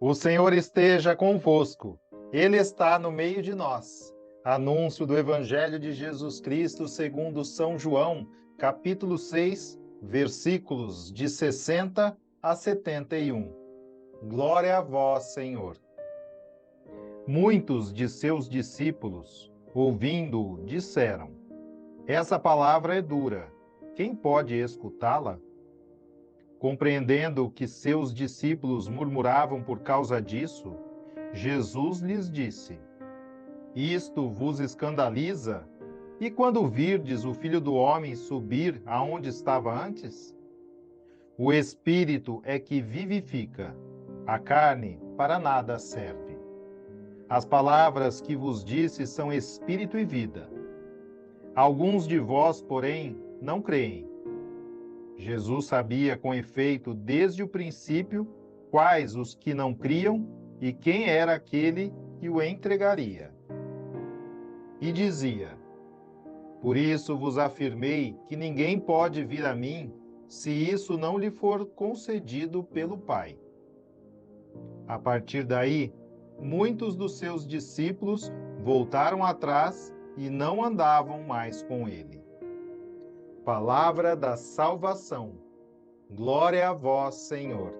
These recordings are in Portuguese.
O Senhor esteja convosco. Ele está no meio de nós. Anúncio do Evangelho de Jesus Cristo segundo São João, capítulo 6, versículos de 60 a 71. Glória a vós, Senhor. Muitos de seus discípulos, ouvindo-o, disseram: Essa palavra é dura. Quem pode escutá-la? Compreendendo que seus discípulos murmuravam por causa disso, Jesus lhes disse: Isto vos escandaliza? E quando virdes o Filho do Homem subir aonde estava antes? O Espírito é que vivifica, a carne para nada serve. As palavras que vos disse são espírito e vida. Alguns de vós, porém, não creem. Jesus sabia com efeito desde o princípio quais os que não criam e quem era aquele que o entregaria. E dizia: Por isso vos afirmei que ninguém pode vir a mim se isso não lhe for concedido pelo Pai. A partir daí, muitos dos seus discípulos voltaram atrás e não andavam mais com ele. Palavra da salvação. Glória a vós, Senhor.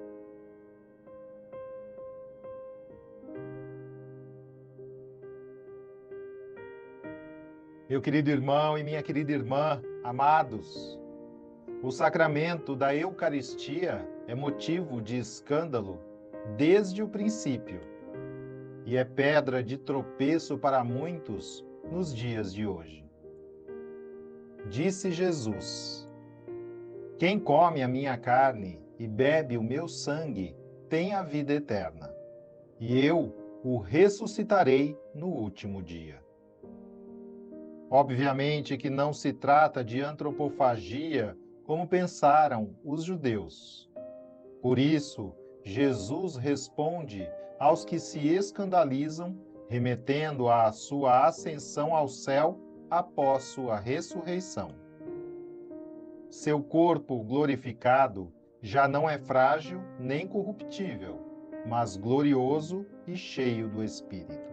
Meu querido irmão e minha querida irmã, amados, o sacramento da Eucaristia é motivo de escândalo desde o princípio e é pedra de tropeço para muitos nos dias de hoje. Disse Jesus: Quem come a minha carne e bebe o meu sangue tem a vida eterna, e eu o ressuscitarei no último dia. Obviamente que não se trata de antropofagia como pensaram os judeus. Por isso, Jesus responde aos que se escandalizam, remetendo à sua ascensão ao céu após sua ressurreição. Seu corpo glorificado já não é frágil nem corruptível, mas glorioso e cheio do Espírito.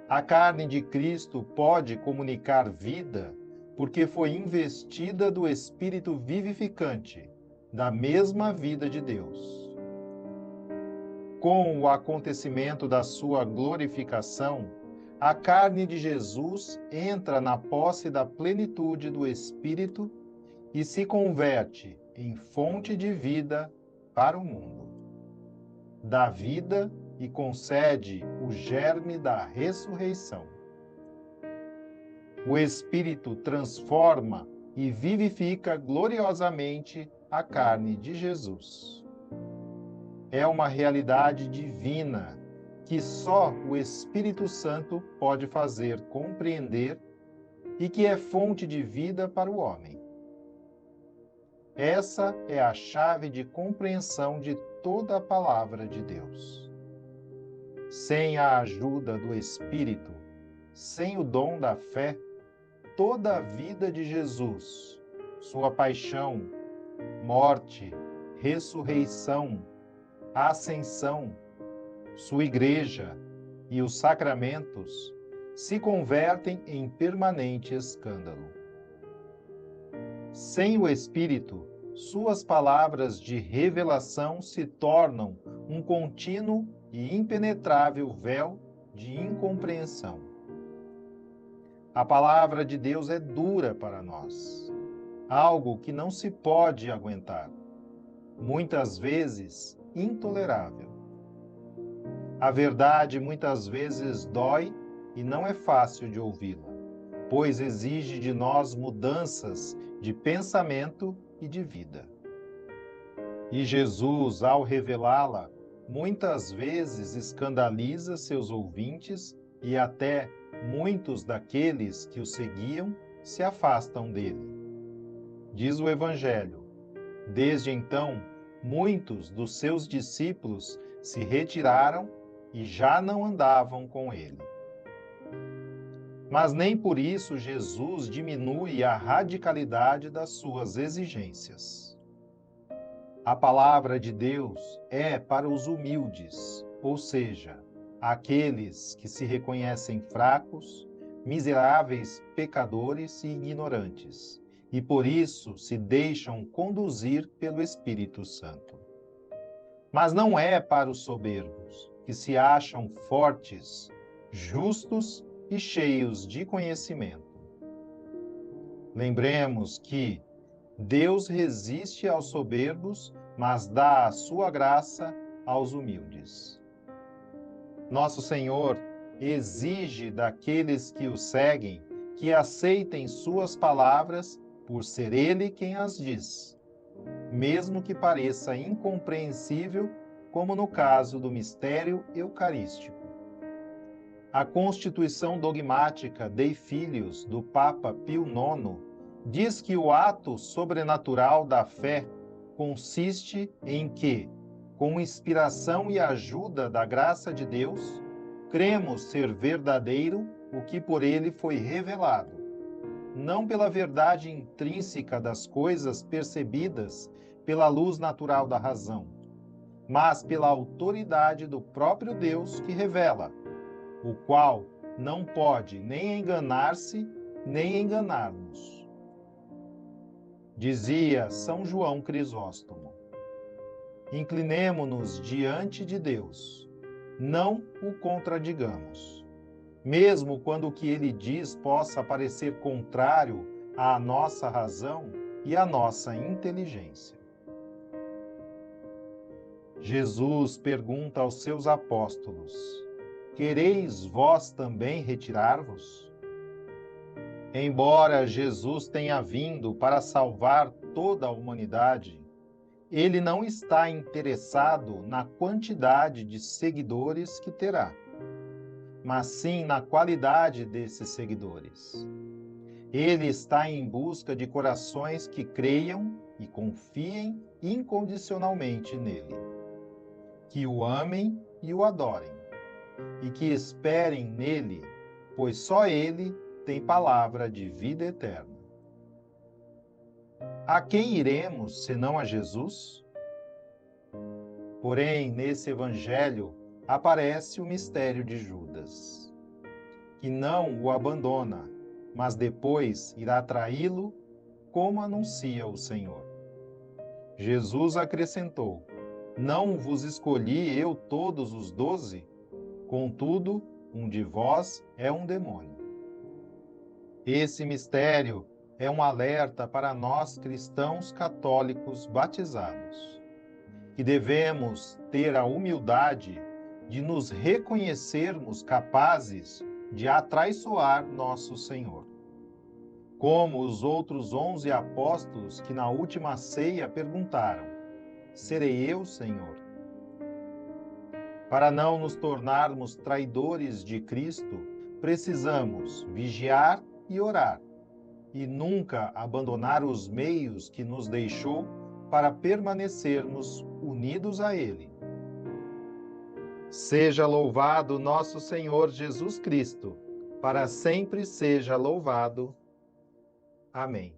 A carne de Cristo pode comunicar vida porque foi investida do Espírito vivificante, da mesma vida de Deus. Com o acontecimento da sua glorificação, a carne de Jesus entra na posse da plenitude do Espírito e se converte em fonte de vida para o mundo. Dá vida e concede o germe da ressurreição. O Espírito transforma e vivifica gloriosamente a carne de Jesus. É uma realidade divina que só o Espírito Santo pode fazer compreender e que é fonte de vida para o homem. Essa é a chave de compreensão de toda a palavra de Deus. Sem a ajuda do Espírito, sem o dom da fé, toda a vida de Jesus, sua paixão, morte, ressurreição, ascensão, sua igreja e os sacramentos se convertem em permanente escândalo. Sem o Espírito, suas palavras de revelação se tornam um contínuo e impenetrável véu de incompreensão. A palavra de Deus é dura para nós, algo que não se pode aguentar, muitas vezes intolerável. A verdade muitas vezes dói e não é fácil de ouvi-la, pois exige de nós mudanças de pensamento e de vida. E Jesus, ao revelá-la, muitas vezes escandaliza seus ouvintes e até muitos daqueles que o seguiam se afastam dele. Diz o Evangelho: Desde então, muitos dos seus discípulos se retiraram e já não andavam com ele. Mas nem por isso Jesus diminui a radicalidade das suas exigências. A palavra de Deus é para os humildes, ou seja, aqueles que se reconhecem fracos, miseráveis, pecadores e ignorantes, e por isso se deixam conduzir pelo Espírito Santo. Mas não é para os soberbos, que se acham fortes, justos e cheios de conhecimento. Lembremos que Deus resiste aos soberbos, mas dá a sua graça aos humildes. Nosso Senhor exige daqueles que o seguem que aceitem suas palavras por ser Ele quem as diz, mesmo que pareça incompreensível, como no caso do mistério eucarístico. A Constituição Dogmática Dei Filius do Papa Pio IX diz que o ato sobrenatural da fé consiste em que, com inspiração e ajuda da graça de Deus, cremos ser verdadeiro o que por ele foi revelado, não pela verdade intrínseca das coisas percebidas pela luz natural da razão, mas pela autoridade do próprio Deus que revela, o qual não pode nem enganar-se, nem enganar-nos. Dizia São João Crisóstomo: inclinemo-nos diante de Deus, não o contradigamos, mesmo quando o que ele diz possa parecer contrário à nossa razão e à nossa inteligência. Jesus pergunta aos seus apóstolos: quereis vós também retirar-vos? Embora Jesus tenha vindo para salvar toda a humanidade, ele não está interessado na quantidade de seguidores que terá, mas sim na qualidade desses seguidores. Ele está em busca de corações que creiam e confiem incondicionalmente nele, que o amem e o adorem, e que esperem nele, pois só ele tem palavra de vida eterna. A quem iremos, senão a Jesus? Porém, nesse evangelho aparece o mistério de Judas, que não o abandona, mas depois irá traí-lo, como anuncia o Senhor. Jesus acrescentou: não vos escolhi eu todos os 12? Contudo, um de vós é um demônio. Esse mistério é um alerta para nós cristãos católicos batizados, que devemos ter a humildade de nos reconhecermos capazes de atraiçoar nosso Senhor. Como os outros 11 apóstolos que na última ceia perguntaram: serei eu, Senhor? Para não nos tornarmos traidores de Cristo, precisamos vigiar e orar, e nunca abandonar os meios que nos deixou para permanecermos unidos a Ele. Seja louvado nosso Senhor Jesus Cristo, para sempre seja louvado. Amém.